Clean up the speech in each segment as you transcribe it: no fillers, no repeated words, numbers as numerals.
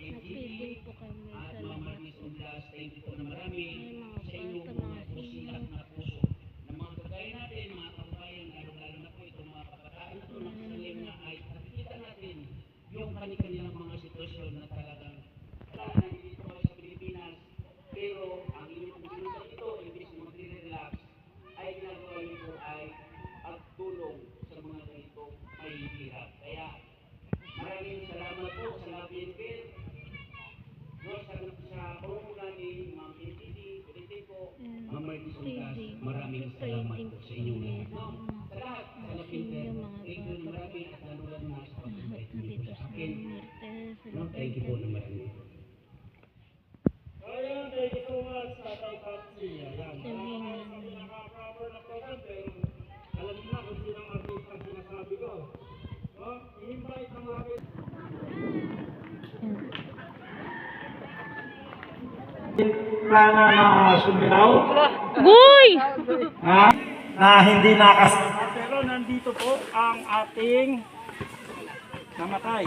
Nagpigil po kami at sa Ma'am lahat Martis po. Oblas, thank you po na marami May mga sa inyong kwarta, mga mga busilat sino. na puso na mga kagaya natin, mga kababayan, lalo-lalo na po itong mga kabataan na ito, nakasalalim na ay nakikita natin yung kanilang mga sitwasyon na talagang nandito kayo sa Pilipinas, pero ang inyong pinunta dito, imbis na mag-relax, ay ginagawa niyo po ay pagtulong sa mga ganito may hirap. Kaya maraming salamat po sa Labian Care, no, sa pangunguna ni Ma'am NTD, Politiko, Ma'am Martis Oblas, maraming salamat po sa inyong lahat. No? Sa lahat, sa Labian Care, thank you na marami at lalo na sa pag-invite niyo po sa akin. No, thank you po na marami. Ayan, thank you so much, Tatay Patsy. Ayan, nakakaroon sa pinaka-proper na program, pero alam niyo na kung sinong artist ang sinasabi ko. No? I-invite ng akin. Plano na sumilaw? Guy! Ha? Na hindi nakasama. Pero nandito po ang ating namatay.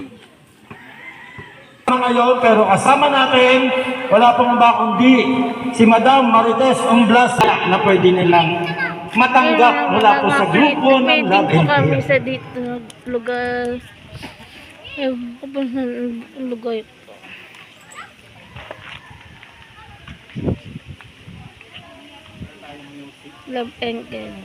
Ngayon, pero kasama natin, wala pong ba kundi si Madam Marites Oblas na pwede nilang matanggap mula po sa grupo ng Love po and kami Care. sa dito lugar. Ewan ko ba sa lugar ito. Love and Care.